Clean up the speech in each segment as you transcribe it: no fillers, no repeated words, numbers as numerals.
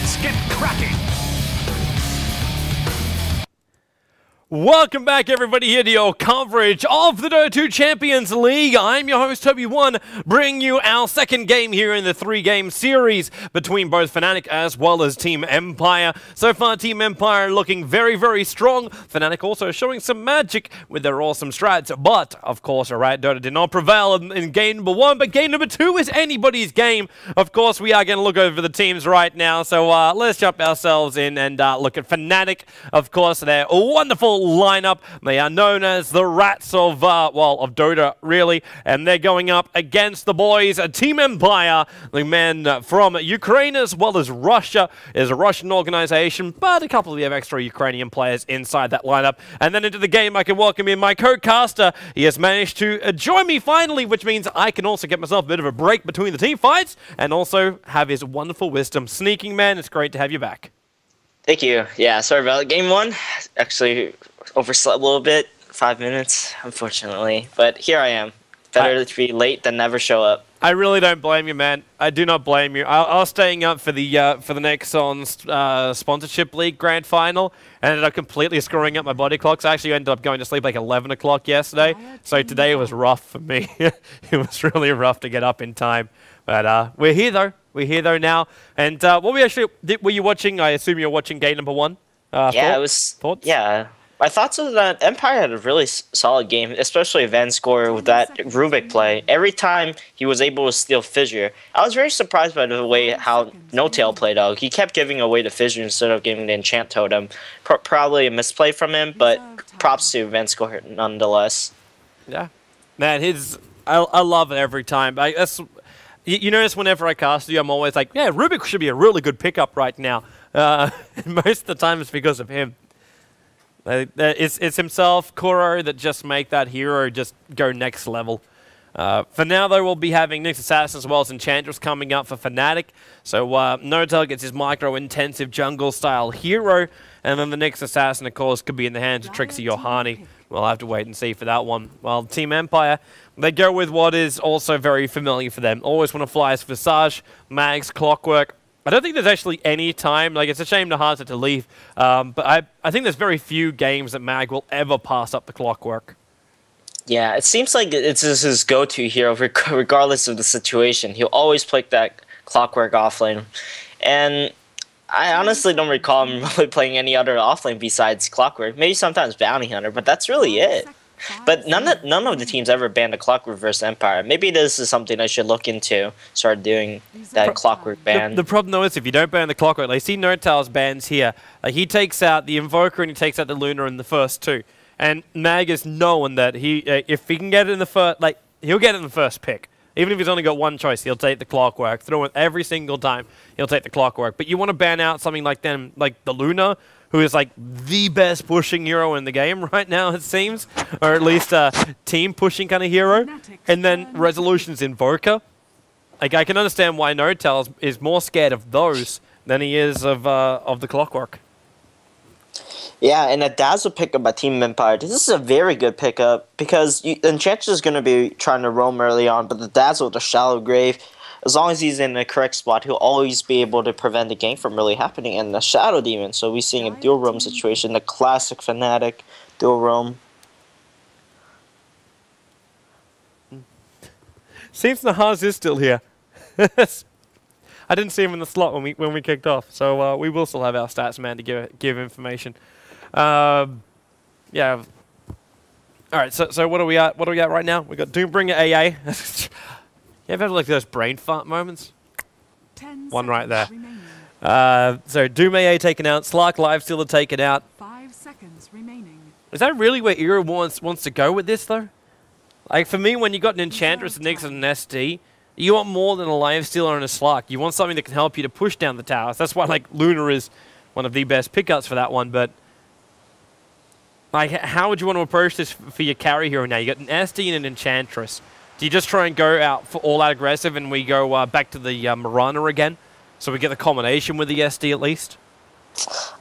Let's get cracking! Welcome back, everybody, here to your coverage of the Dota 2 Champions League. I'm your host, TobiWan, bringing you our second game here in the three-game series between both Fnatic as well as Team Empire. So far, Team Empire looking very, very strong. Fnatic also showing some magic with their awesome strats. But, of course, Riot Dota did not prevail in game number one, but game number two is anybody's game. Of course, we are going to look over the teams right now. So let's jump ourselves in and look at Fnatic. Of course, their wonderful lineup. They are known as the Rats of, of Dota, really. And they're going up against the boys, Team Empire, the men from Ukraine as well as Russia. Is a Russian organization, but a couple of the extra Ukrainian players inside that lineup. And then into the game, I can welcome in my co-caster. He has managed to join me finally, which means I can also get myself a bit of a break between the team fights and also have his wonderful wisdom. Sneyking, man, it's great to have you back. Thank you. Yeah, sorry about game one. Actually, overslept a little bit. 5 minutes, unfortunately. But here I am. Better to be late than never show up. I really don't blame you, man. I do not blame you. I was staying up for the Nexon sponsorship league grand final, and ended up completely screwing up my body clocks. I actually ended up going to sleep like 11 o'clock yesterday, so today was rough for me. It was really rough to get up in time. But we're here though. We're here though now. And what were you watching? I assume you're watching game number one. Yeah, it was. Thoughts? Yeah. My thoughts was that Empire had a really solid game, especially Van score with that Rubik play. Every time he was able to steal Fissure, I was very surprised by the way how No-Tail played out. He kept giving away the Fissure instead of giving the Enchant Totem. Probably a misplay from him, but props to Van score nonetheless. Yeah, man, I love it every time. You notice whenever I cast you, I'm always like, yeah, Rubik should be a really good pickup right now. Most of the time it's because of him. It's himself, Kuro, that just make that hero just go next level. For now, though, we'll be having Nyx Assassin as well as Enchantress coming up for Fnatic. So No-Tail gets his micro-intensive jungle-style hero, and then the Nyx Assassin, of course, could be in the hands of Trixie or Hani. We'll have to wait and see for that one. While Team Empire, they go with what is also very familiar for them. Always want to fly as Visage, Mags, Clockwork. I don't think there's actually any time, like it's a shame to Hazard to leave, but I think there's very few games that Mag will ever pass up the Clockwork. Yeah, it seems like it's his go-to hero regardless of the situation. He'll always play that Clockwork offlane. And I honestly don't recall him really playing any other offlane besides Clockwork. Maybe sometimes Bounty Hunter, but that's really it. But none of the teams ever banned a Clockwork versus Empire. Maybe this is something I should look into, start doing that Clockwork ban. The problem, though, is if you don't ban the Clockwork, like, see No-Tail's bans here. He takes out the Invoker and he takes out the Luna in the first two. And Mag is knowing that if he can get it in the first, like, he'll get it in the first pick. Even if he's only got one choice, he'll take the Clockwork. Throw it every single time, he'll take the Clockwork. But you want to ban out something like them, like the Luna, who is like the best pushing hero in the game right now, it seems. Or at least a team pushing kind of hero. And then Resolution's Invoker. Like, I can understand why No-Tail is more scared of those than he is of the Clockwork. Yeah, and a Dazzle pickup by Team Empire. This is a very good pickup because Enchantress is going to be trying to roam early on, but the Dazzle with the Shallow Grave, as long as he's in the correct spot, he'll always be able to prevent the gank from really happening. And the Shadow Demon, so we're seeing a dual roam situation, the classic Fnatic dual roam. Seems Nahaz is still here. I didn't see him in the slot when we kicked off, so we will still have our stats man to give information. Yeah. All right. So what are we at? What are we at right now? We got Doombringer AA. You ever have like those brain fart moments? One right there. So Doom AA taken out. Slark Lifestealer taken out. 5 seconds remaining. Is that really where Era wants to go with this though? Like for me, when you got an Enchantress, an Nyx, and an SD, you want more than a Lifestealer and a Slark. You want something that can help you to push down the towers. That's why like Luna is one of the best pickups for that one. But like, how would you want to approach this for your carry hero now? You got an SD and an Enchantress. Do you just try and go out for all out aggressive and we go back to the Mirana again? So we get the combination with the SD at least?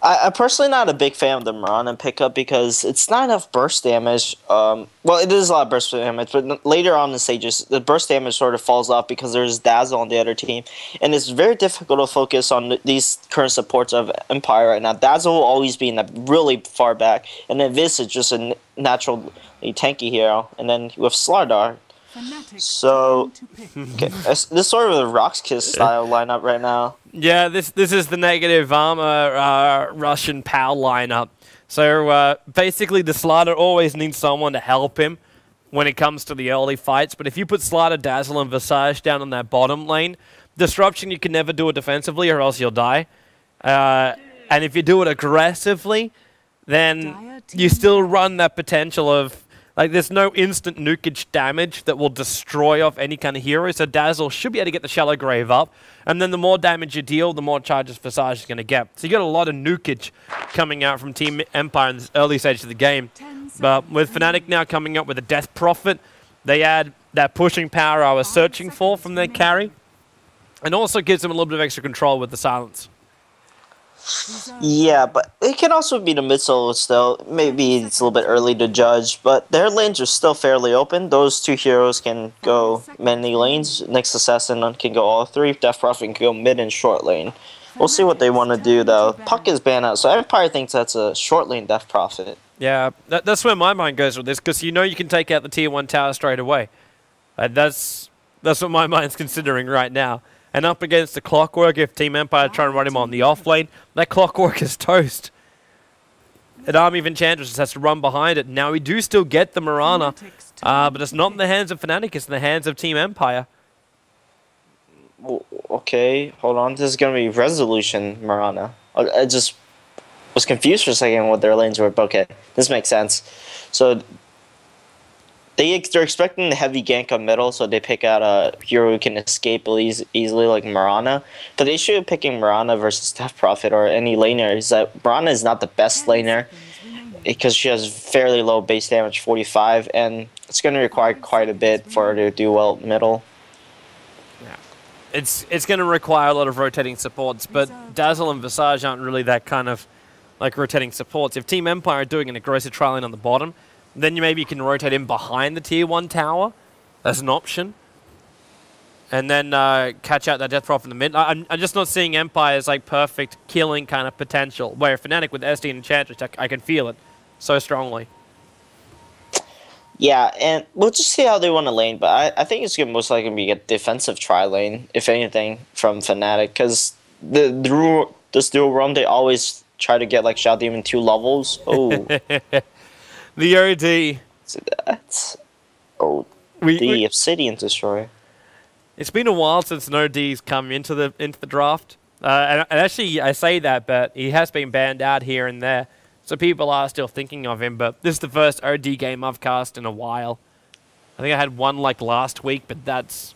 I'm personally not a big fan of the Mirana pickup because it's not enough burst damage. Well, it is a lot of burst damage, but later on in the stages, the burst damage sort of falls off because there's Dazzle on the other team, and it's very difficult to focus on these current supports of Empire right now. Dazzle will always be in the really far back, and then Vis is just a naturally tanky hero, and then with Slardar. So, okay, this sort of a Rocks Kiss style lineup right now. Yeah, this is the negative armor Russian PAL lineup. So basically, the Slider always needs someone to help him when it comes to the early fights. But if you put Slider, Dazzle, and Visage down in that bottom lane, Disruption you can never do it defensively, or else you'll die. And if you do it aggressively, then you still run that potential of, like, there's no instant nukage damage that will destroy off any kind of hero, so Dazzle should be able to get the Shallow Grave up, and then the more damage you deal, the more charges Visage is going to get. So you got a lot of nukage coming out from Team Empire in this early stage of the game. But with Fnatic now coming up with a Death Prophet, they add that pushing power I was searching for from their carry, and also gives them a little bit of extra control with the silence. Yeah, but it can also be the mid solo still. Maybe it's a little bit early to judge, but their lanes are still fairly open. Those two heroes can go many lanes. Next Assassin can go all three. Death Prophet can go mid and short lane. We'll see what they want to do, though. Puck is banned out, so Empire thinks that's a short lane Death Prophet. Yeah, that's where my mind goes with this, because you know you can take out the Tier 1 tower straight away. That's what my mind's considering right now. And up against the Clockwork, if Team Empire try and run him on the off lane, that Clockwork is toast. And Army of Enchantress just has to run behind it. Now we do still get the Mirana, but it's not in the hands of Fnatic, it's in the hands of Team Empire. Okay, hold on. This is going to be Resolution Mirana. I just was confused for a second what their lanes were, but okay, this makes sense. So they're expecting the heavy gank up middle, so they pick out a hero who can escape easily like Mirana. But the issue of picking Mirana versus Death Prophet or any laner is that Mirana is not the best laner because she has fairly low base damage, 45, and it's going to require quite a bit for her to do well middle. Yeah. It's going to require a lot of rotating supports, but Dazzle and Visage aren't really that kind of like rotating supports. If Team Empire are doing an aggressive trialing on the bottom, then maybe you can rotate him behind the Tier 1 tower as an option. And then catch out that Death Prophet in the mid. I'm just not seeing Empire as like perfect killing kind of potential. Where Fnatic with SD and Enchantress, I can feel it so strongly. Yeah, and we'll just see how they want to lane. But I think it's most likely to be a defensive tri-lane, if anything, from Fnatic. Because this dual roam, they always try to get like Shadow Demon 2 levels. Oh. The OD. So that's the Obsidian Destroyer. It's been a while since an OD's come into the draft. And actually, I say that, but he has been banned out here and there. So people are still thinking of him, but this is the first OD game I've cast in a while. I think I had one like last week, but that's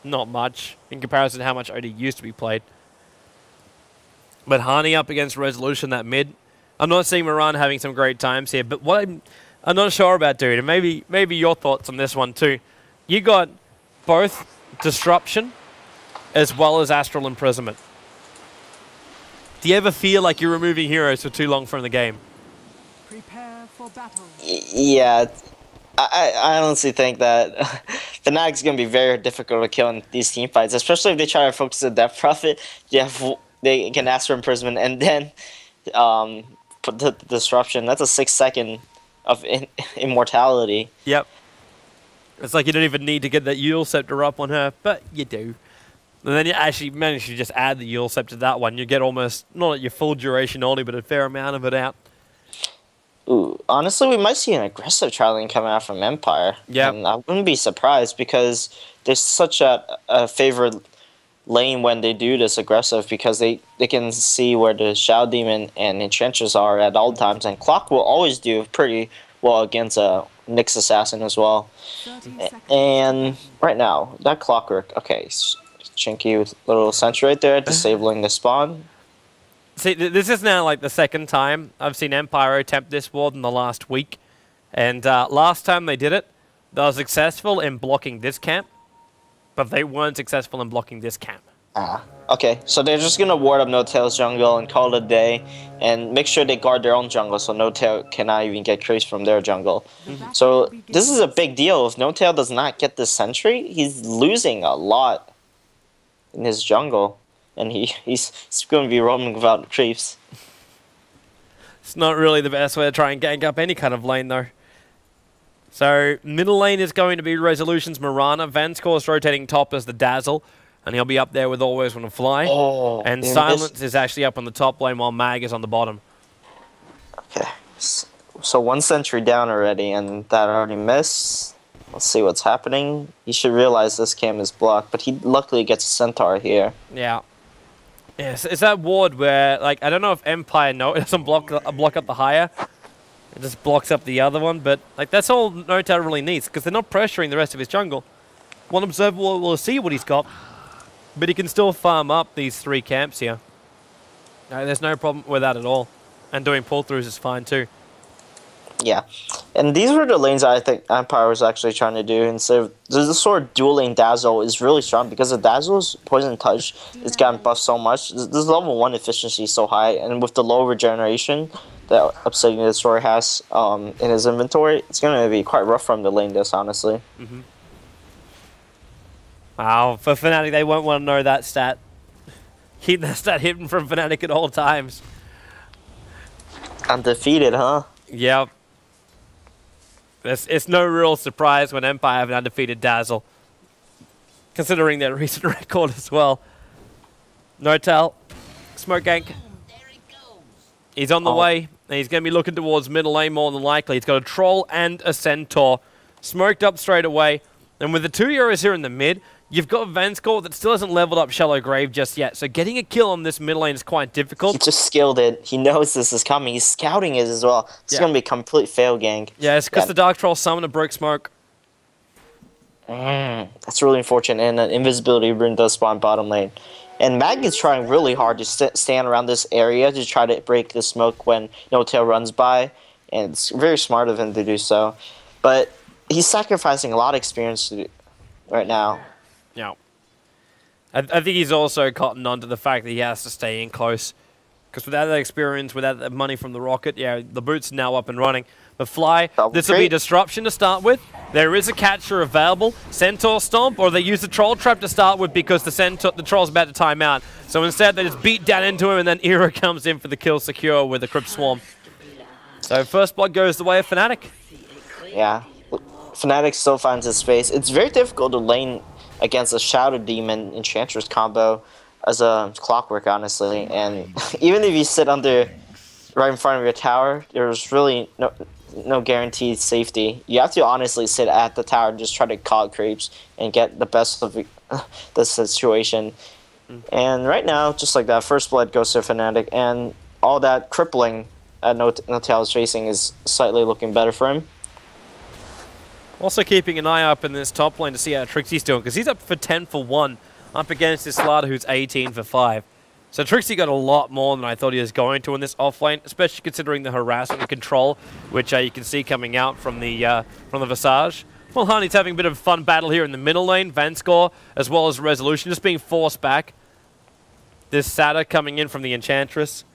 not much in comparison to how much OD used to be played. But Hani up against Resolution, that mid. I'm not seeing Moran having some great times here, but what I'm not sure about, dude, and maybe your thoughts on this one too. You got both Disruption as well as Astral Imprisonment. Do you ever feel like you're removing heroes for too long from the game? Prepare for battle. Yeah, I honestly think that Fnatic's going to be very difficult to kill in these team fights, especially if they try to focus the Death Prophet. Yeah, they can ask for Imprisonment and then put the Disruption. That's a 6-second of immortality. Yep. It's like you don't even need to get that Eul Scepter up on her, but you do. And then you actually manage to just add the Eul Scepter to that one. You get almost, not at your full duration only, but a fair amount of it out. Ooh, honestly, we might see an aggressive trialing coming out from Empire. Yeah. And I wouldn't be surprised because there's such a favored lane when they do this aggressive because they can see where the Shadow Demon and Enchantress are at all times. And Clock will always do pretty well against a Nyx Assassin as well. And right now, that Clockwork, okay, Chinky with a little sentry right there, disabling the spawn. See, this is now like the second time I've seen Empire attempt this ward in the last week. And last time they did it, they were successful in blocking this camp, but they weren't successful in blocking this camp. Okay, so they're just gonna ward up No-Tail's jungle and call it a day, and make sure they guard their own jungle so No-Tail cannot even get creeps from their jungle. So this is a big deal. If No-Tail does not get this sentry, he's losing a lot in his jungle, and he's gonna be roaming without creeps. It's not really the best way to try and gank up any kind of lane, though. So, middle lane is going to be Resolution's Mirana. Vanscore is rotating top as the Dazzle, and he'll be up there with Always Wanna Fly. Oh, and Silence is actually up on the top lane while Mag is on the bottom. Okay, so one sentry down already, and that already missed. Let's see what's happening. He should realize this cam is blocked, but he luckily gets a Centaur here. Yeah. Yes, it's that ward where, like, I don't know if Empire it doesn't block up the higher. It just blocks up the other one, but like that's all No-Tail really needs, because they're not pressuring the rest of his jungle. One observer will see what he's got, but he can still farm up these 3 camps here. There's no problem with that at all. And doing pull-throughs is fine too. Yeah, and these were the lanes I think Empire was actually trying to do. Instead of the sort of dual lane Dazzle is really strong because the Dazzle's Poison Touch it's gotten buffed so much. This level 1 efficiency is so high, and with the low regeneration that Obsidian Destroyer has in his inventory, it's going to be quite rough for him to lane this, honestly. Wow, for Fnatic, they won't want to know that stat. Keep that stat hidden from Fnatic at all times. Undefeated, huh? Yep. It's no real surprise when Empire have an undefeated Dazzle, considering their recent record as well. No-Tail, smoke gank. He's on the way, and he's going to be looking towards middle lane more than likely. He's got a Troll and a Centaur. Smoked up straight away. And with the 2 heroes here in the mid, you've got Vanscore that still hasn't leveled up Shallow Grave just yet. So getting a kill on this middle lane is quite difficult. He just skilled it. He knows this is coming. He's scouting it as well. It's going to be a complete fail gang. Yeah, it's because the Dark Troll summoned a Broke Smoke. That's really unfortunate. And an Invisibility Rune does spawn bottom lane. And Mag is trying really hard to stand around this area to try to break the smoke when No-Tail runs by. And it's very smart of him to do so. But he's sacrificing a lot of experience right now. Yeah. I think he's also cottoned on to the fact that he has to stay in close. Because without that experience, without the money from the rocket, yeah, the boot's now up and running. But Fly, this will be Disruption to start with. There is a catcher available. Centaur Stomp, or they use the Troll Trap to start with because the Troll's about to time out. So instead, they just beat down into him, and then Era comes in for the kill secure with the Crypt Swarm. So first blood goes the way of Fnatic. Yeah. Fnatic still finds his space. It's very difficult to lane against a Shadow Demon Enchantress combo as a Clockwork, honestly. And even if you sit under right in front of your tower, there's really no guaranteed safety. You have to honestly sit at the tower and just try to cog creeps and get the best of the situation. And right now, just like that, first blood goes to Fnatic, and all that crippling that No-Tail is facing is slightly looking better for him. Also keeping an eye up in this top lane to see how Trixie's doing, because he's up for 10 for 1 up against this Slaughter who's 18 for 5. So Trixie got a lot more than I thought he was going to in this offlane, especially considering the harassment and control, which you can see coming out from the Visage. Well, Honey's having a bit of a fun battle here in the middle lane. Vanscore, as well as Resolution, just being forced back. This Sada coming in from the Enchantress.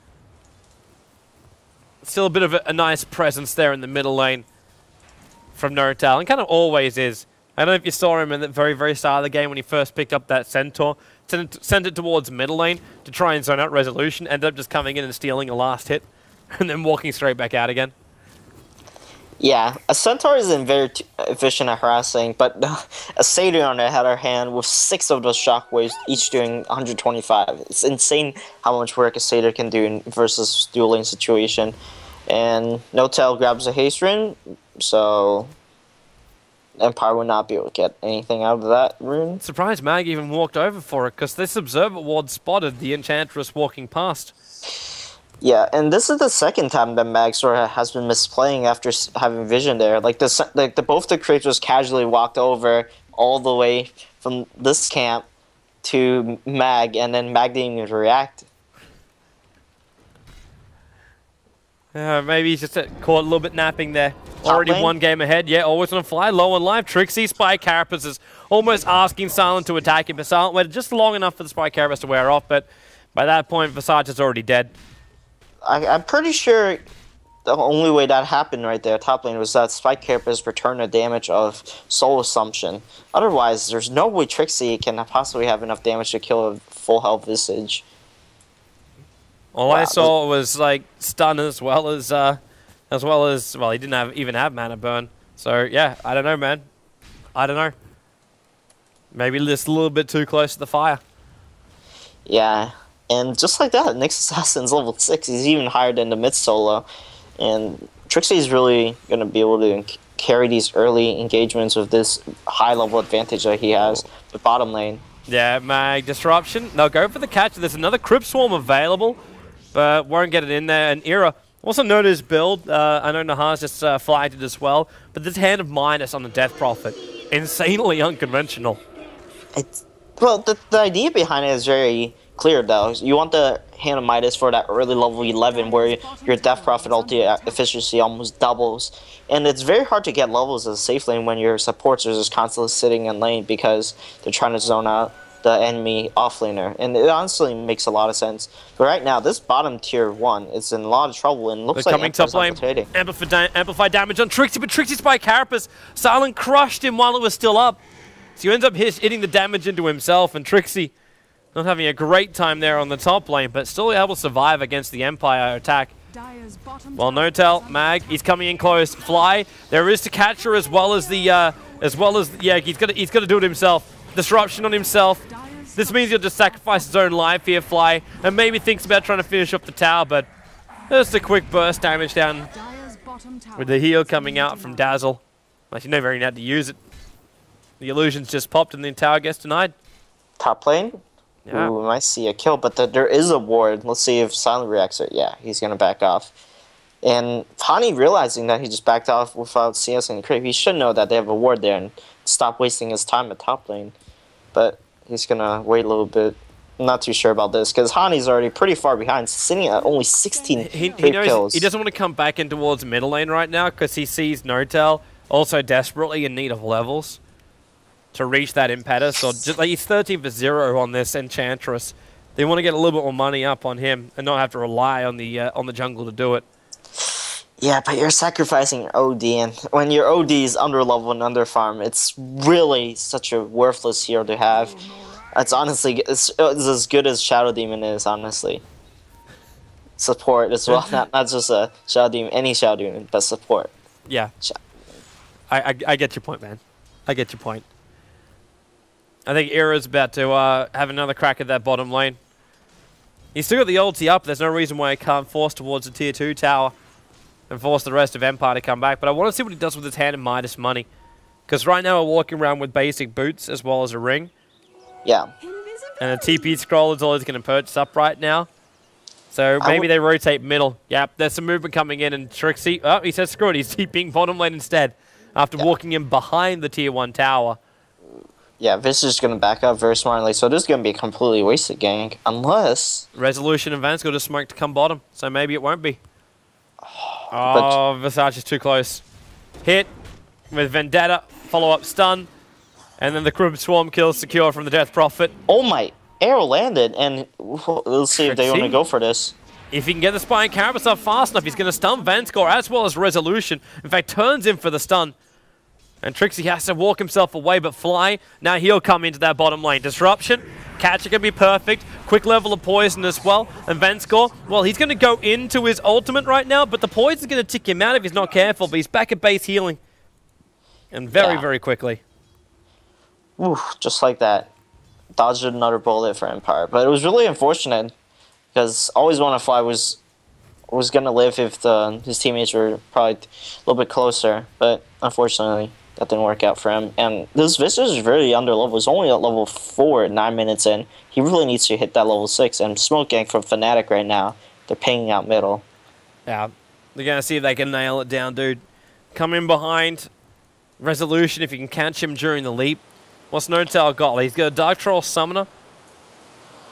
Still a bit of a nice presence there in the middle lane from No-Tail, and kind of always is. I don't know if you saw him in the very, very start of the game when he first picked up that Centaur. Sent it towards middle lane to try and zone out Resolution. Ended up just coming in and stealing a last hit, and then walking straight back out again. Yeah, a Centaur isn't very efficient at harassing, but a Satyr on the other hand with 6 of those shockwaves, each doing 125. It's insane how much work a Satyr can do versus dual lane situation. And No-Tail grabs a haste rune, so Empire would not be able to get anything out of that rune. Surprised Mag even walked over for it, because this Observer Ward spotted the Enchantress walking past. Yeah, and this is the second time that Mag sort of has been misplaying after having vision there. Like both the creatures casually walked over all the way from this camp to Mag, and then Mag didn't even react. Maybe he's just caught a little bit napping there. Top Already lane? 1 game ahead. Yeah, always on a fly, low on life. Trixie, Spy Carapace is almost asking Silent to attack him, but Silent waited just long enough for the Spy Carapace to wear off, but by that point, Visage is already dead. I'm pretty sure the only way that happened right there, top lane, was that Spike Carapace returned the damage of Soul Assumption. Otherwise, there's no way Trixie can possibly have enough damage to kill a full health Visage. All I saw was like stun as well as well, he didn't even have mana burn. So yeah, I don't know, man. I don't know. Maybe just a little bit too close to the fire. Yeah, and just like that, Nyx Assassin's level 6. He's even higher than the mid solo, and Trixie's really gonna be able to carry these early engagements with this high level advantage that he has with bottom lane. Yeah, Mag Disruption. They'll go for the catch. There's another Crypt Swarm available, but won't get it in there. And Era also noted his build. I know Nahas just flagged it as well, but this Hand of Midas on the Death Prophet, insanely unconventional. Well, the idea behind it is very clear, though. You want the Hand of Midas for that early level 11 where your Death Prophet ulti efficiency almost doubles. And it's very hard to get levels as a safe lane when your supports are just constantly sitting in lane because they're trying to zone out the enemy offlaner. And it honestly makes a lot of sense. But right now, this bottom tier 1 is in a lot of trouble and looks like coming top lane. Amplify damage on Trixie, but Trixie's by Carapace. Silent crushed him while it was still up. So he ends up hitting the damage into himself, and Trixie not having a great time there on the top lane, but still able to survive against the Empire attack. Well, Notel, Mag, he's coming in close. Fly, there is to catch her as well as the, yeah, he's gonna do it himself. Disruption on himself. This means he'll just sacrifice his own life here, Fly, and maybe thinks about trying to finish off the tower, but just a quick burst damage down with the heal coming out from Dazzle. Like, you never even had to use it. The illusion's just popped and the tower gets denied. Top lane? Yeah. Ooh, we might see a kill, but there is a ward. Let's see if Silent reacts it. Yeah, he's going to back off. And Pani realizing that he just backed off without CS and creep, he should know that they have a ward there and stop wasting his time at top lane. But he's going to wait a little bit. I'm not too sure about this because Hani's already pretty far behind, sitting at only 16 kills. He doesn't want to come back in towards middle lane right now because he sees Notel also desperately in need of levels to reach that impetus, or just like he's 13 for 0 on this Enchantress. They want to get a little bit more money up on him and not have to rely on the jungle to do it. Yeah, but you're sacrificing your OD, and when your OD is under level and under farm, it's really such a worthless hero to have. It's honestly it's as good as Shadow Demon is, honestly. Support as well, not just a Shadow Demon, any Shadow Demon, but support. Yeah, I get your point, man. I get your point. I think Era's about to have another crack at that bottom lane. He's still got the ulti up. There's no reason why he can't force towards the tier 2 tower and force the rest of Empire to come back. But I want to see what he does with his Hand of Midas money. Because right now we're walking around with basic boots as well as a ring. Yeah. And a TP scroll is all he's going to purchase up right now. So maybe they rotate middle. Yep, there's some movement coming in. And Trixie, oh, he says screw it. He's TPing bottom lane instead after walking in behind the tier 1 tower. Yeah, this is going to back up very smartly, so this is going to be a completely wasted gank, unless... Resolution and Vance got a smoke to come bottom, so maybe it won't be. Oh, Visage is too close. Hit with Vendetta, follow-up stun, and then the Crypt Swarm kill secure from the Death Prophet. Oh my, arrow landed, and we'll see if they want to go for this. If he can get the Spy and Carapace up fast enough, he's going to stun Vanscore as well as Resolution. In fact, turns him for the stun. And Trixie has to walk himself away, but Fly, now he'll come into that bottom lane. Disruption, catcher can be perfect, quick level of poison as well. And Vanscore, well, he's going to go into his ultimate right now, but the poison's going to tick him out if he's not careful, but he's back at base healing. And very quickly. Ooh, just like that. Dodged another bullet for Empire, but it was really unfortunate because Always Wanna Fly was going to live if his teammates were probably a little bit closer, but unfortunately that didn't work out for him. And this Visage is very under level. He's only at level 4 at 9 minutes in. He really needs to hit that level 6. And Smoke Gang from Fnatic right now, they're pinging out middle. Yeah, they're going to see if they can nail it down, dude. Come in behind. Resolution, if you can catch him during the leap. What's Notel got? He's got a Dark Troll Summoner,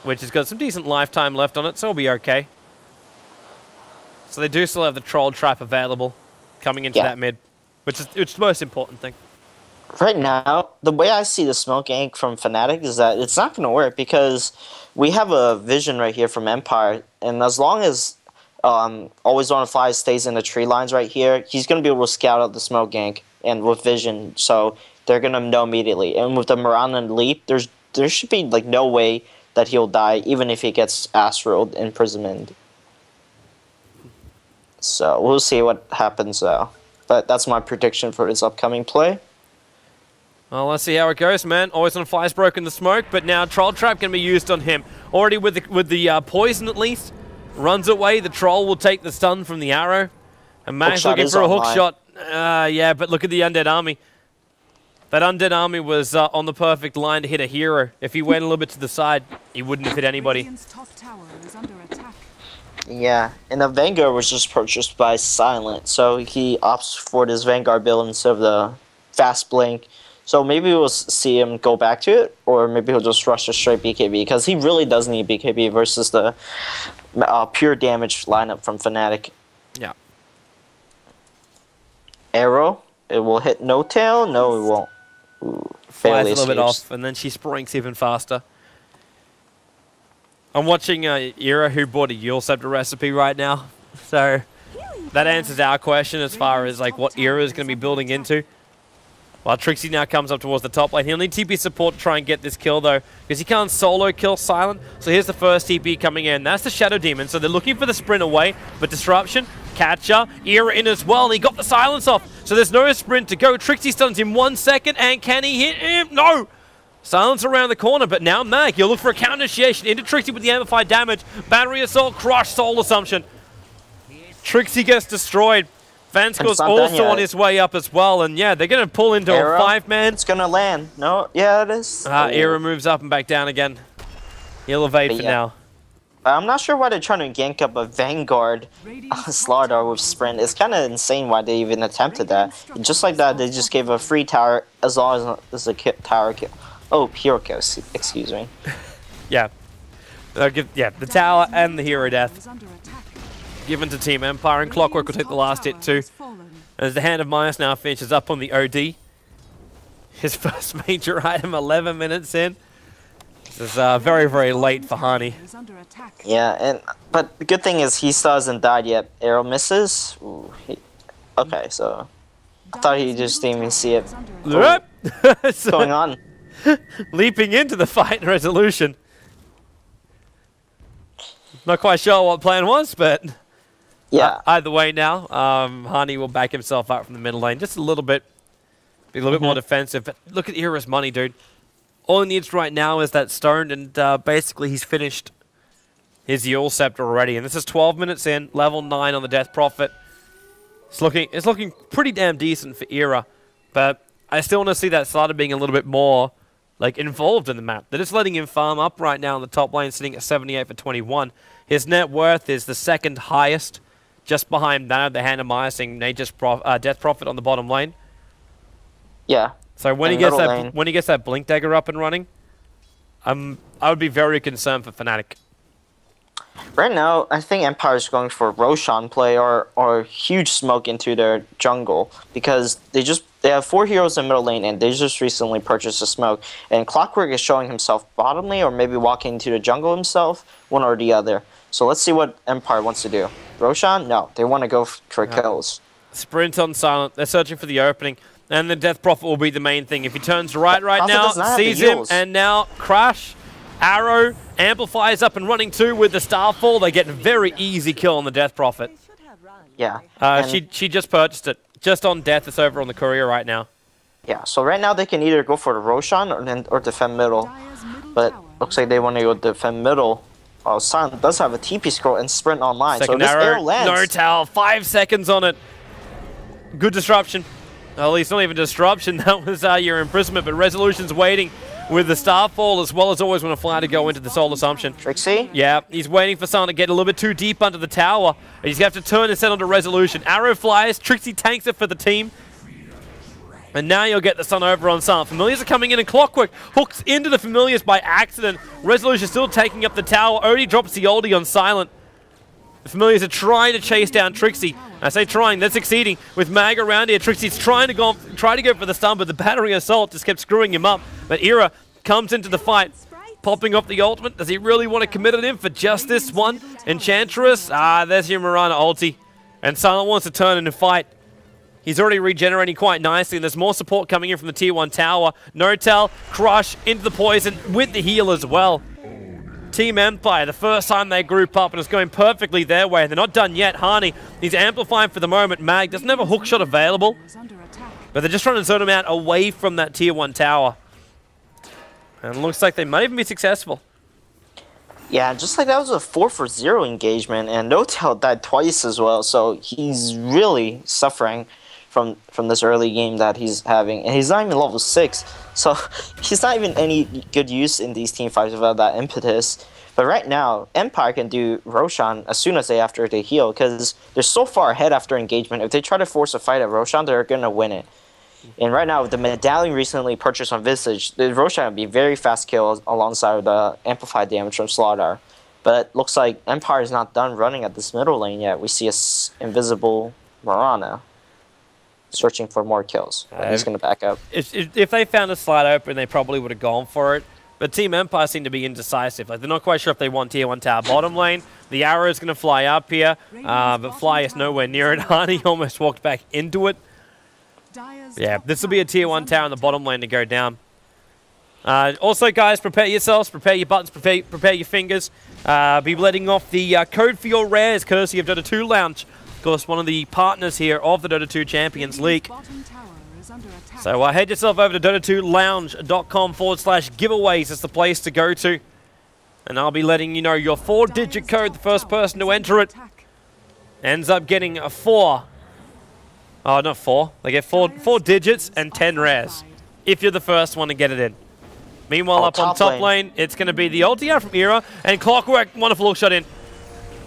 which has got some decent lifetime left on it, so he'll be okay. So they do still have the troll trap available coming into that mid, which is the most important thing. Right now, the way I see the smoke gank from Fnatic is that it's not going to work because we have a vision right here from Empire, and as long as Always On Fly stays in the tree lines right here, he's going to be able to scout out the smoke gank and with vision, so they're going to know immediately. And with the Mirana and Leap, there should be like no way that he'll die, even if he gets Astral imprisonment. So we'll see what happens though. But that's my prediction for his upcoming play. Well, let's see how it goes, man. Always On Fly's broken the smoke, but now Troll Trap can be used on him. Already with the poison at least. Runs away, the Troll will take the stun from the arrow. And Mag's looking for a hook shot. Yeah, but look at the Undead Army. That Undead Army was on the perfect line to hit a hero. If he went a little bit to the side, he wouldn't have hit anybody. Yeah, and the Vanguard was just purchased by Silent, so he opts for this Vanguard build instead of the Fast Blink. So maybe we'll see him go back to it, or maybe he'll just rush a straight BKB, because he really does need BKB versus the pure damage lineup from Fnatic. Yeah. Arrow, it will hit no tail. No, it won't. Ooh, flies a little bit off, and then she sprinks even faster. I'm watching Era, who bought a Yule Scepter recipe right now, so that answers our question as far as like what Era is going to be building into. While Trixie now comes up towards the top lane. He'll need TP support to try and get this kill, though, because he can't solo kill Silent. So here's the first TP coming in. That's the Shadow Demon. So they're looking for the sprint away, but Disruption, Catcher, Era in as well, and he got the silence off. So there's no sprint to go. Trixie stuns in 1 second, and can he hit him? No! Silence around the corner, but now Mag, he'll look for a counter initiation into Trixie with the amplified damage. Battery Assault, Crush, Soul Assumption. Trixie gets destroyed. Vanscore's also on his way up as well, and yeah, they're going to pull into a 5-man. It's going to land. No, yeah, it is. Era moves up and back down again. He'll evade for now. I'm not sure why they're trying to gank up a Vanguard Slardar with Sprint. It's kind of insane why they even attempted that. Just like that, they just gave a free tower as long as the tower kill. Oh, hero kill, excuse me. Yeah. The tower and the hero death. Given to Team Empire, and Clockwork will take the last hit too. As the Hand of Midas now finishes up on the OD. His first major item 11 minutes in. This is very, very late for Hani. Yeah, but the good thing is he still hasn't died yet. Arrow misses. Ooh, okay, so I thought he just didn't even see it. What's going on? Leaping into the fight resolution. Not quite sure what plan was, but yeah. Either way now, Hani will back himself out from the middle lane just a little bit. Be a little bit more defensive. But look at Era's money, dude. All he needs right now is that stone, and basically he's finished his Yule Scepter already. And this is 12 minutes in, level 9 on the Death Prophet. It's looking pretty damn decent for Era, but I still want to see that Slardar being a little bit more like involved in the map. They're just letting him farm up right now on the top lane, sitting at 78 for 21. His net worth is the second highest, just behind that of the Hand of Midas and Nature's Death Prophet on the bottom lane. Yeah. So when he gets that Blink Dagger up and running, I would be very concerned for Fnatic. Right now, I think Empire's going for Roshan play or huge smoke into their jungle, because they have 4 heroes in middle lane and they just recently purchased a smoke. And Clockwork is showing himself bottom lane or maybe walking into the jungle himself, one or the other. So let's see what Empire wants to do. Roshan? No, they want to go for kills. Sprint on Silent. They're searching for the opening. And the Death Prophet will be the main thing. If he turns right now, sees him, and now Crash, Arrow, amplifies up and running too with the Starfall. They get a very easy kill on the Death Prophet. Yeah. She just purchased it. Just on Death, it's over on the courier right now. Yeah, so right now they can either go for the Roshan or defend middle. But looks like they want to go defend middle. Oh, Silent does have a TP scroll and Sprint online. Second so this arrow lands. No towel, 5 seconds on it. Good disruption. Well, at least not even disruption, that was your imprisonment, but Resolution's waiting with the Starfall as well as always when a fly to go into the Soul Assumption. Trixie? Yeah, he's waiting for someone to get a little bit too deep under the tower. He's going to have to turn and set onto Resolution. Arrow flies, Trixie tanks it for the team. And now you'll get the stun over on Silent. Familiars are coming in and Clockwork hooks into the Familiars by accident. Resolution still taking up the tower, already drops the oldie on Silent. The Familiars are trying to chase down Trixie. I say trying, they're succeeding with Mag around here. Trixie's trying to go for the stun, but the battery assault just kept screwing him up. But Era comes into the fight, popping off the ultimate. Does he really want to commit it in for just this one? Enchantress, there's your Mirana ulti. And Silent wants to turn in and fight. He's already regenerating quite nicely, and there's more support coming in from the Tier 1 tower. No-Tell, Crush into the poison with the heal as well. Team Empire, the first time they group up, and it's going perfectly their way. They're not done yet. Hani, he's amplifying for the moment. Mag doesn't have a hook shot available, but they're just trying to zone him out away from that Tier 1 tower. And it looks like they might even be successful. Yeah, just like that was a 4-for-0 engagement, and No-Tell died twice as well, so he's really suffering from this early game that he's having. And he's not even level 6, so he's not even any good use in these team fights without that impetus. But right now, Empire can do Roshan as soon as after they heal, because they're so far ahead after engagement. If they try to force a fight at Roshan, they're going to win it. And right now, with the medallion recently purchased on Visage, the Roshan would be very fast kill alongside the amplified damage from Slaughter. But looks like Empire is not done running at this middle lane yet. We see a invisible Mirana searching for more kills. He's going to back up. If they found a slide open, they probably would have gone for it. But Team Empire seem to be indecisive. Like, they're not quite sure if they want Tier 1 tower bottom lane. The arrow is going to fly up here, but Fly is nowhere near it. Hani almost walked back into it. Yeah, this will be a Tier 1 tower in the bottom lane to go down. Also, guys, prepare yourselves, prepare your buttons, prepare your fingers. Be letting off the code for your rares, courtesy of Dota 2 Lounge. Of course, one of the partners here of the Dota 2 Champions League. So head yourself over to Dota2Lounge.com/giveaways. It's the place to go to. And I'll be letting you know your 4-digit code. The first person to enter it ends up getting a 4. Oh, not 4. They get 4 digits and 10 rares if you're the first one to get it in. Meanwhile, up on top lane, it's going to be the ulti out from Era, and Clockwork, wonderful hook shot in.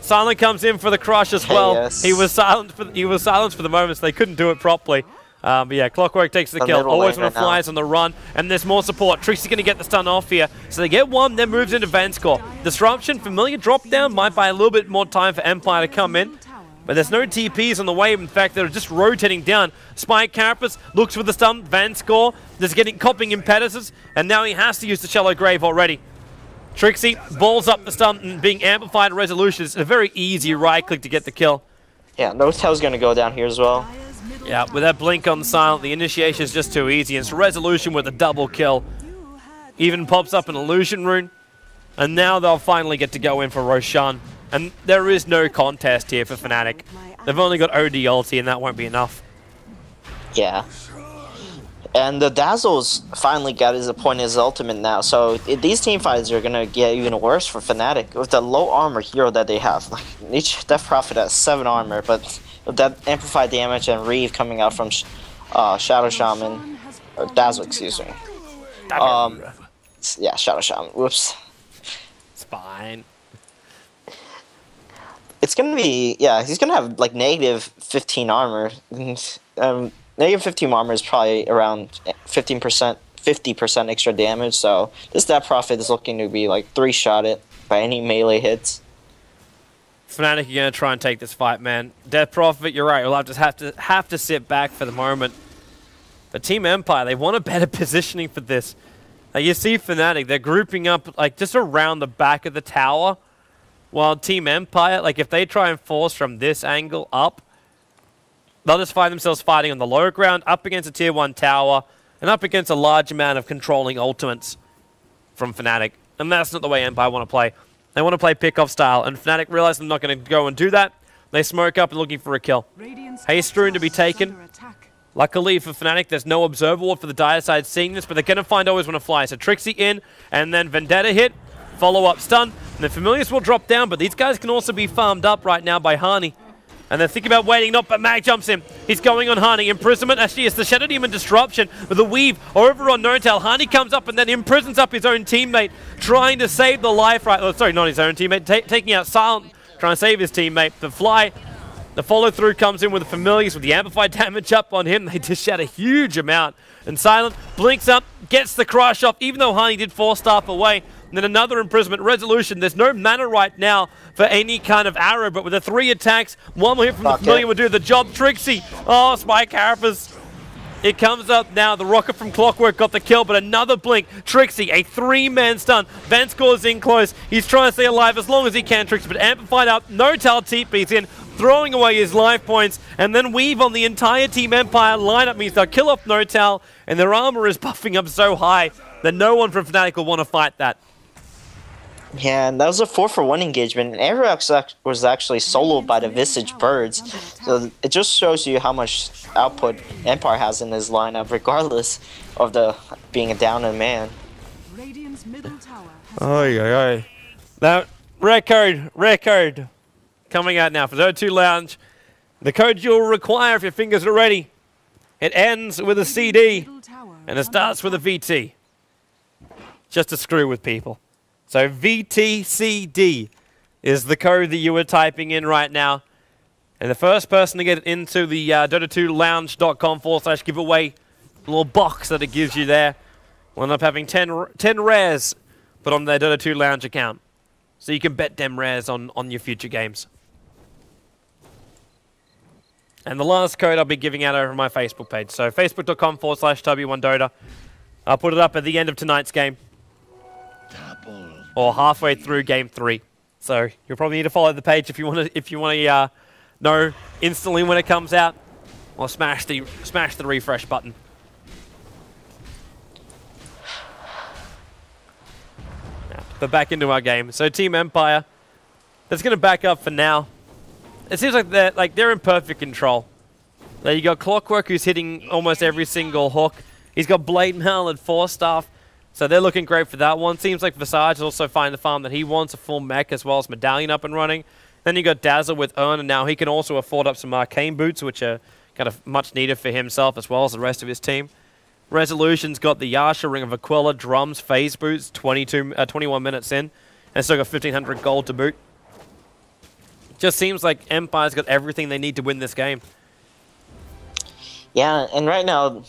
Silent comes in for the crush as well. Yes. He was silenced for the moment, so they couldn't do it properly. But yeah, Clockwork takes the kill. Always when it flies on the run, and there's more support. Trixie's going to get the stun off here. So they get one, then moves into Vanscore. Disruption, familiar drop down, might buy a little bit more time for Empire to come in. But there's no TPs on the wave. In fact, they're just rotating down. Spike Carapace looks for the stun. Vanscore just copying impetuses, and now he has to use the Shallow Grave already. Trixie balls up the stun and being amplified in Resolution. It's a very easy right click to get the kill. Yeah, No-Tell's going to go down here as well. Yeah, with that blink on Silent, the initiation is just too easy. It's Resolution with a double kill. Even pops up an Illusion Rune. And now they'll finally get to go in for Roshan. And there is no contest here for Fnatic. They've only got OD ulti, and that won't be enough. Yeah. And the Dazzle's finally got his ultimate now, so these team fights are gonna get even worse for Fnatic with the low armor hero that they have. Like, each Death Prophet has 7 armor, but with that amplified damage and Reeve coming out from Shadow Shaman, or Dazzle, excuse me. Yeah, Shadow Shaman. Whoops. It's fine. It's gonna be, yeah, he's gonna have like negative 15 armor. Negative 15 armor is probably around 15%, 50% extra damage, so this Death Prophet is looking to be like 3-shotted by any melee hits. Fnatic are going to try and take this fight, man. Death Prophet, you're right, you'll have to sit back for the moment. But Team Empire, they want a better positioning for this. Like, you see Fnatic, they're grouping up like just around the back of the tower, while Team Empire, like if they try and force from this angle up, they'll just find themselves fighting on the low ground, up against a Tier 1 tower, and up against a large amount of controlling ultimates from Fnatic. And that's not the way Empire want to play. They want to play pick-off style, and Fnatic realize they're not going to go and do that. They smoke up and looking for a kill. Haste Rune to be taken. Luckily for Fnatic, there's no Observer Ward for the dire side seeing this, but they're going to find always want to fly. So Trixie in, and then Vendetta hit, follow-up stun, and the Familiars will drop down, but these guys can also be farmed up right now by Hani. And they're thinking about waiting, but Mag jumps in. He's going on Hani. Imprisonment, actually, it's the Shadow Demon Disruption with the weave over on No-Tell. Hani comes up and then imprisons up his own teammate, trying to save the life right. Oh, sorry, not his own teammate, taking out Silent, trying to save his teammate. The Fly, the follow-through comes in with the Familiars with the amplified damage up on him. They dish out a huge amount. And Silent blinks up, gets the crush off, even though Hani did 4-star away. And then another imprisonment. Resolution. There's no mana right now for any kind of arrow, but with the 3 attacks, one more hit from the Familiar will do the job. Trixie. Oh, Spy Carapace. It comes up now. The rocket from Clockwork got the kill, but another blink. Trixie, a 3-man stun. Vanscore's in close. He's trying to stay alive as long as he can, Trixie, but amplified up. No Tal TP's in, throwing away his life points, and then Weave on the entire Team Empire lineup means they'll kill off No Tal, and their armor is buffing up so high that no one from Fnatic will want to fight that. Yeah, and that was a 4-for-1 engagement, and Aerox was actually soloed by the Visage Birds, so it just shows you how much output Empire has in his lineup, regardless of being a down man. Oh. Now, record coming out now for Dota 2 Lounge. The code you'll require if your fingers are ready. It ends with a CD, and it starts with a VT. Just to screw with people. So VTCD is the code that you are typing in right now. And the first person to get into the Dota2lounge.com/giveaway little box that it gives you there will end up having 10 rares put on their Dota 2 Lounge account. So you can bet them rares on your future games. And the last code I'll be giving out over my Facebook page. So facebook.com/TobiWan Dota. I'll put it up at the end of tonight's game. Or halfway through game 3. So you'll probably need to follow the page if you want to know instantly when it comes out. Or smash the refresh button. But back into our game. So Team Empire, that's going to back up for now. It seems like they're in perfect control. There you got Clockwork, who's hitting almost every single hook. He's got Blade Mail and Force Staff, so they're looking great for that one. Seems like Visage is also finding the farm that he wants, a full mech as well as Medallion up and running. Then you got Dazzle with Urn, and now he can also afford up some Arcane Boots, which are kind of much needed for himself as well as the rest of his team. Resolution's got the Yasha, Ring of Aquila, Drums, Phase Boots, 21 minutes in, and still got 1,500 gold to boot. Just seems like Empire's got everything they need to win this game. Yeah, and right now,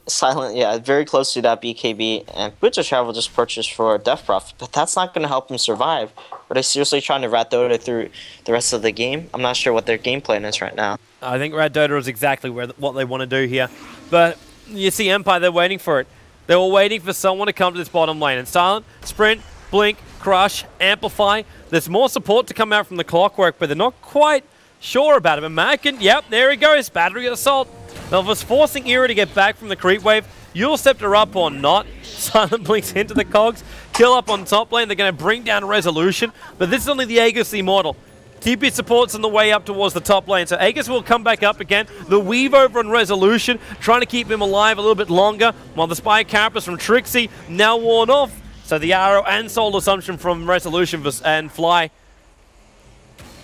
Silent, very close to that BKB, and Boots of Travel just purchased for Death Profit, but that's not going to help him survive. Are they seriously trying to rat Dota through the rest of the game? I'm not sure what their game plan is right now. I think rat Dota is exactly what they want to do here. But you see Empire, they're waiting for it. They were waiting for someone to come to this bottom lane. And Silent, Sprint, Blink, Crush, Amplify. There's more support to come out from the Clockwork, but they're not quite sure about it. But Mackin, yep, there he goes. Battery Assault. Melva's forcing Era to get back from the creep wave. You'll step her up or not. Silent blinks into the cogs. Kill up on top lane. They're going to bring down Resolution. But this is only the Aegis Immortal. TP support's on the way up towards the top lane. So Aegis will come back up again. The weave over on Resolution, trying to keep him alive a little bit longer. While the Spy Carapace from Trixie now worn off. So the Arrow and Soul Assumption from Resolution and Fly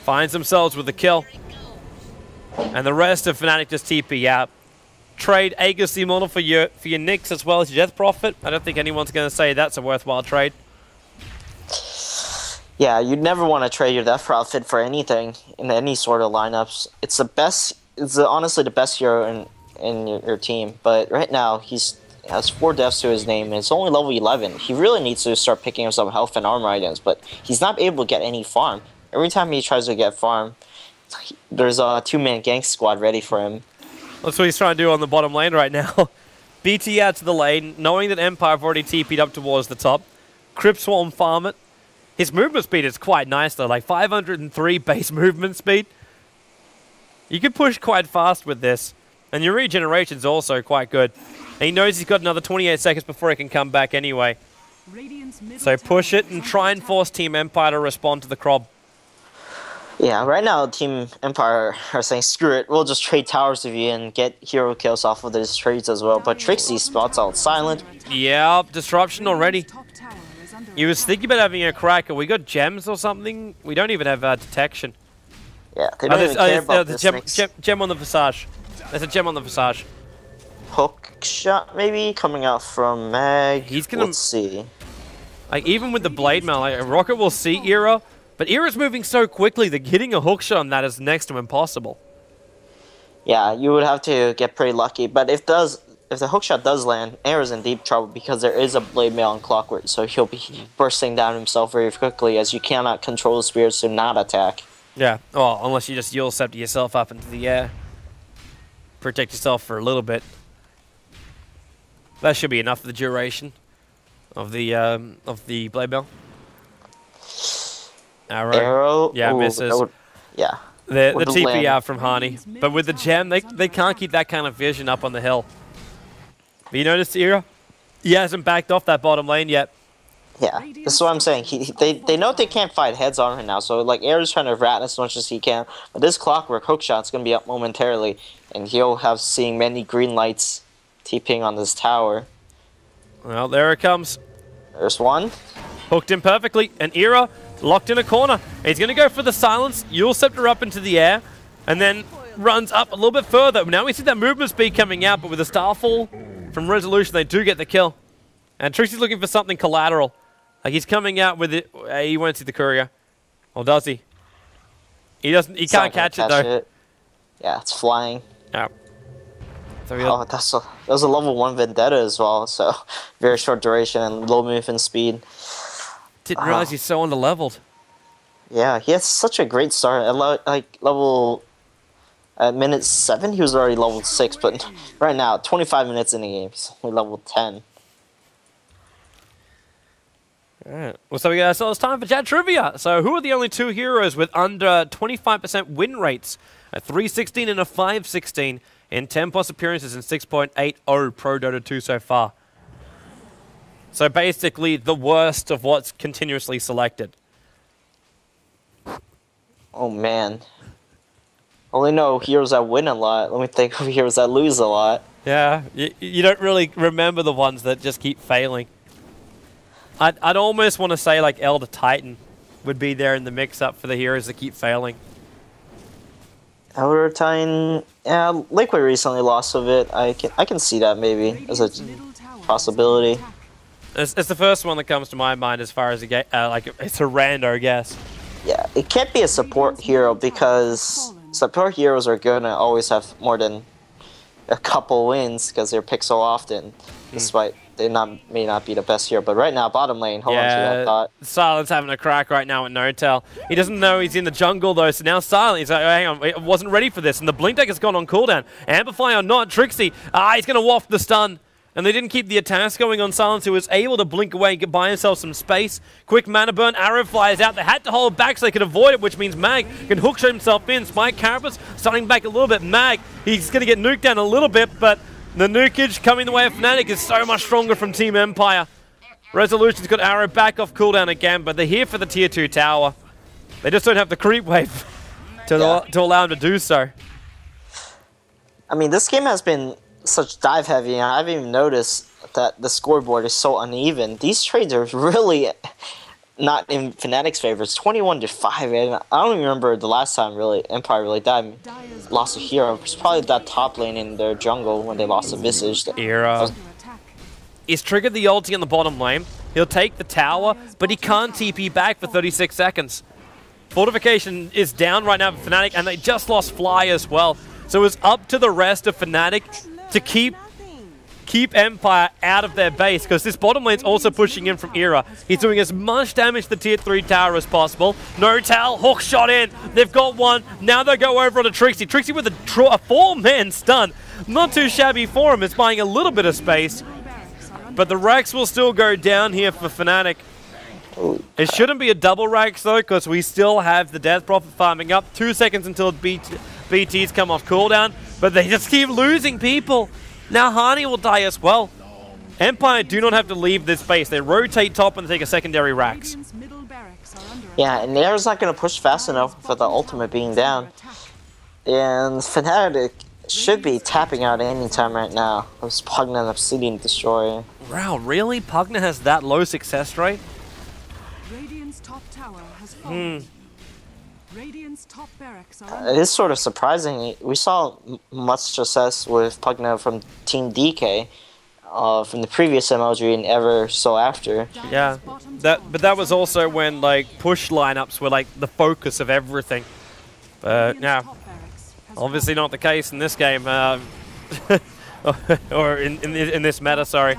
finds themselves with the kill. And the rest of Fnatic just TP out. Trade Aegis Immortal for your Nyx as well as your Death Prophet. I don't think anyone's going to say that's a worthwhile trade. Yeah, you'd never want to trade your Death Prophet for anything in any sort of lineups. It's the best. It's honestly the best hero in your team. But right now he has 4 deaths to his name, and it's only level 11. He really needs to start picking up some health and armor items, but he's not able to get any farm. Every time he tries to get farm, there's a 2-man gank squad ready for him. That's what he's trying to do on the bottom lane right now. BT out to the lane, knowing that Empire have already TP'd up towards the top. Crypt Swarm farm it. His movement speed is quite nice though, like 503 base movement speed. You can push quite fast with this. And your regeneration's also quite good. And he knows he's got another 28 seconds before he can come back anyway. So push it and try and force Team Empire to respond to the Crob. Yeah, right now Team Empire are saying, screw it, we'll just trade towers with you and get hero kills off of these trades as well. But Trixie spots out Silent. Yeah, disruption already. He was thinking about having a cracker. We got gems or something. We don't even have detection. Yeah, they don't even care about this gem on the Visage. There's a gem on the Visage. Hook shot maybe coming out from Mag. He's gonna. Let's see. Like even with the blade mail, like Rocket will see Era, but Era's moving so quickly that getting a hook shot on that is next to impossible. Yeah, you would have to get pretty lucky. But if if the hookshot does land, Air's in deep trouble because there is a blade mail on Clockwork, so he'll be bursting down himself very quickly as you cannot control the spirits to not attack. Yeah, well, unless you just Yule Scepter yourself up into the air. Protect yourself for a little bit. That should be enough for the duration of the blade mail. Arrow? Yeah, Ooh, misses. Yeah. The With the TP land. out from Hani. But with the gem, they can't keep that kind of vision up on the hill. But you notice Era? He hasn't backed off that bottom lane yet. Yeah, this is what I'm saying. They know they can't fight heads on right now, so like Air's trying to rat as much as he can. But this Clockwork hookshot's gonna be up momentarily, and he'll have seeing many green lights TPing on this tower. Well, there it comes. There's one. Hooked in perfectly, and Era locked in a corner. He's gonna go for the silence, Yule Scepter up into the air, and then runs up a little bit further. Now we see that movement speed coming out, but with a Starfall from Resolution, they do get the kill. And Trixie's looking for something collateral. Like he's coming out with it. He won't see the courier. Or does he? He doesn't. He can't catch it though. Yeah, it's flying. Yeah. So Oh, that was a level 1 Vendetta as well, so very short duration and low movement speed. Didn't realize he's so underleveled. Yeah, he has such a great start. At minute 7, he was already level 6, but right now, 25 minutes in the game, he's only level 10. Alright, well, so it's time for chat trivia. So who are the only 2 heroes with under 25% win rates? A 316 and a 516 in 10 plus appearances in 6.80 Pro Dota 2 so far. So basically the worst of what's continuously selected. Oh man. Only know heroes that win a lot. Let me think of heroes that lose a lot. Yeah, you don't really remember the ones that just keep failing. I'd almost want to say like Elder Titan would be there in the mix-up for the heroes that keep failing. Elder Titan, yeah, Liquid recently lost a bit. I can see that maybe as a possibility. It's the first one that comes to my mind as far as like it's a rando, I guess. Yeah, it can't be a support hero because support heroes are gonna always have more than a couple wins because they're picked so often, despite they may not be the best hero. But right now, bottom lane, hold on to that thought. Silent's having a crack right now at No-Tell. He doesn't know he's in the jungle though, so now Silent, he's like, oh, hang on, I wasn't ready for this. And the Blink deck has gone on cooldown. Amplify or not, Trixie, he's going to waft the stun. And they didn't keep the attacks going on Silence, who was able to blink away and buy himself some space. Quick mana burn, arrow flies out. They had to hold back so they could avoid it, which means Mag can hook shot himself in. Spike Carapace starting back a little bit. Mag, he's going to get nuked down a little bit, but the nukage coming the way of Fnatic is so much stronger from Team Empire. Resolution's got arrow back off cooldown again, but they're here for the tier 2 tower. They just don't have the creep wave to allow them to do so. I mean, this game has been such dive heavy, and I haven't even noticed that the scoreboard is so uneven. These trades are really not in Fnatic's favor. It's 21-5, and I don't even remember the last time really Empire really died. Lost a hero. It's probably that top lane in their jungle when they lost a Visage. Era. He's triggered the ulti in the bottom lane. He'll take the tower, but he can't TP back for 36 seconds. Fortification is down right now for Fnatic, and they just lost Fly as well. So it's up to the rest of Fnatic to keep Empire out of their base, because this bottom lane's also pushing in from Era. He's doing as much damage to the tier 3 tower as possible. No-Tell, hook shot in. They've got one. Now they go over to Trixie. Trixie with a 4-man stun. Not too shabby for him. It's buying a little bit of space. But the Rax will still go down here for Fnatic. It shouldn't be a double Rax though, because we still have the Death Prophet farming up. 2 seconds until BTs come off cooldown. But they just keep losing people. Now Hani will die as well. Empire do not have to leave this base. They rotate top and take a secondary Rax. Yeah, and Nair's not going to push fast enough for the ultimate being down. And Fnatic should be tapping out anytime right now. It's Pugna and Obsidian Destroyer. Wow, really? Pugna has that low success rate? Radiant's top tower has fallen. Radiant's top barracks are It is sort of surprising. We saw much success with Pugna from Team DK from the previous MLG and ever so after. Yeah, but that was also when like push lineups were like the focus of everything. But yeah, obviously not the case in this game. or in this meta, sorry.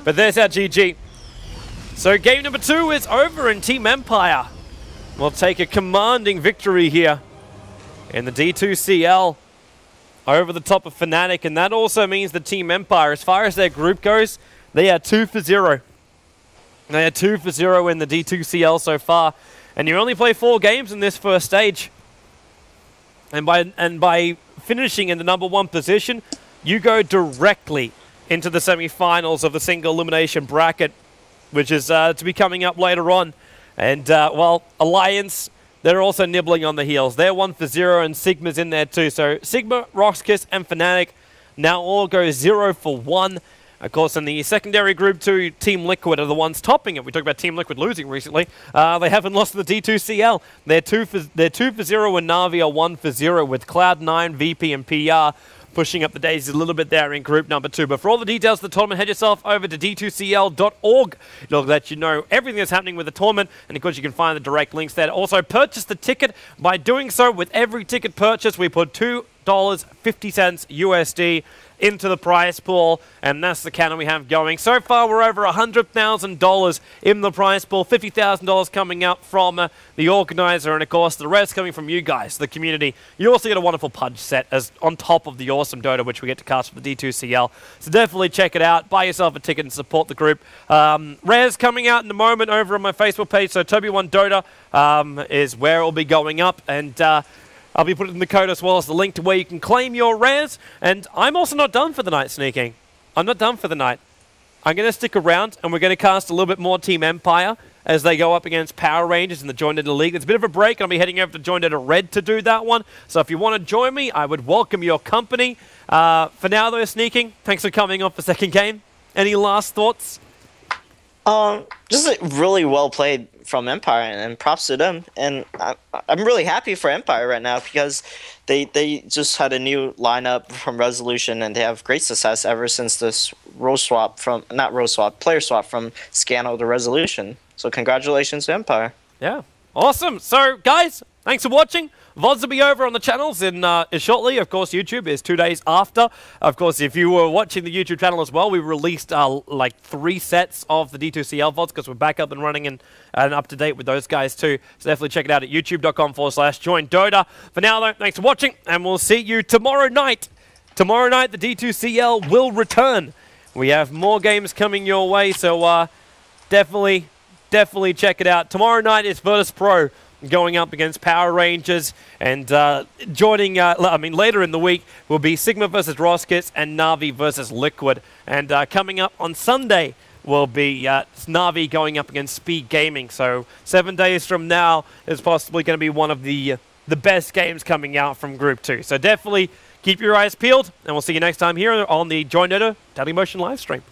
But there's our GG. So game number 2 is over, and Team Empire will take a commanding victory here in the D2CL over the top of Fnatic, and that also means that Team Empire, as far as their group goes, they are 2-0. They are 2-0 in the D2CL so far, and you only play 4 games in this first stage. And by finishing in the #1 position, you go directly into the semi-finals of the single elimination bracket, which is to be coming up later on. And, well, Alliance, they're also nibbling on the heels. They're 1-0, and Sigma's in there too. So Sigma, Roxkiss, and Fnatic now all go 0-1. Of course, in the secondary group 2, Team Liquid are the ones topping it. We talked about Team Liquid losing recently. They haven't lost in the D2CL. They're 2-0, and Na'Vi are 1-0 with Cloud9, VP, and PR pushing up the daisies a little bit there in group number 2. But for all the details of the tournament, head yourself over to d2cl.org. It'll let you know everything that's happening with the tournament, and of course you can find the direct links there. Also, purchase the ticket. By doing so, with every ticket purchase, we put $2.50 USD into the prize pool, and that's the count we have going. So far, we're over $100,000 in the prize pool, $50,000 coming out from the organizer, and of course, the rest coming from you guys, the community. You also get a wonderful Pudge set as on top of the awesome Dota, which we get to cast for the D2CL. So definitely check it out. Buy yourself a ticket and support the group. Rares coming out in a moment over on my Facebook page, so TobiWan Dota is where it will be going up, and I'll be putting the code as well as the link to where you can claim your rares. And I'm also not done for the night, Sneyking. I'm not done for the night. I'm going to stick around, and we're going to cast a little bit more Team Empire as they go up against Power Rangers in the Join Dota League. It's a bit of a break. I'll be heading over to Join Dota Red to do that one. So if you want to join me, I would welcome your company. For now, though, Sneyking, thanks for coming on for second game. Any last thoughts? Just really well played from Empire, and props to them. And I'm really happy for Empire right now because they just had a new lineup from Resolution, and they have great success ever since this player swap from Scano to Resolution. So congratulations to Empire. Yeah, awesome. So guys, thanks for watching. VODs will be over on the channels in shortly. Of course, YouTube is 2 days after. Of course, if you were watching the YouTube channel as well, we released like 3 sets of the D2CL VODs because we're back up and running and up to date with those guys too. So definitely check it out at youtube.com/join Dota. For now though, thanks for watching, and we'll see you tomorrow night. Tomorrow night, the D2CL will return. We have more games coming your way, so definitely check it out. Tomorrow night is virtus.pro going up against Power Rangers, and joining, later in the week will be Sigma versus Roskis and Na'Vi versus Liquid. And coming up on Sunday will be Na'Vi going up against Speed Gaming. So 7 days from now is possibly going to be one of the best games coming out from Group 2. So definitely keep your eyes peeled, and we'll see you next time here on the Join Dota Daily Motion live stream.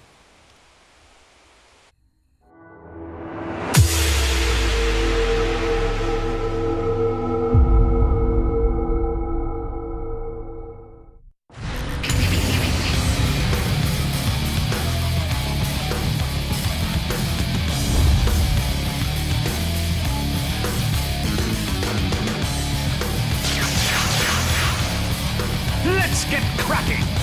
Let's get cracking!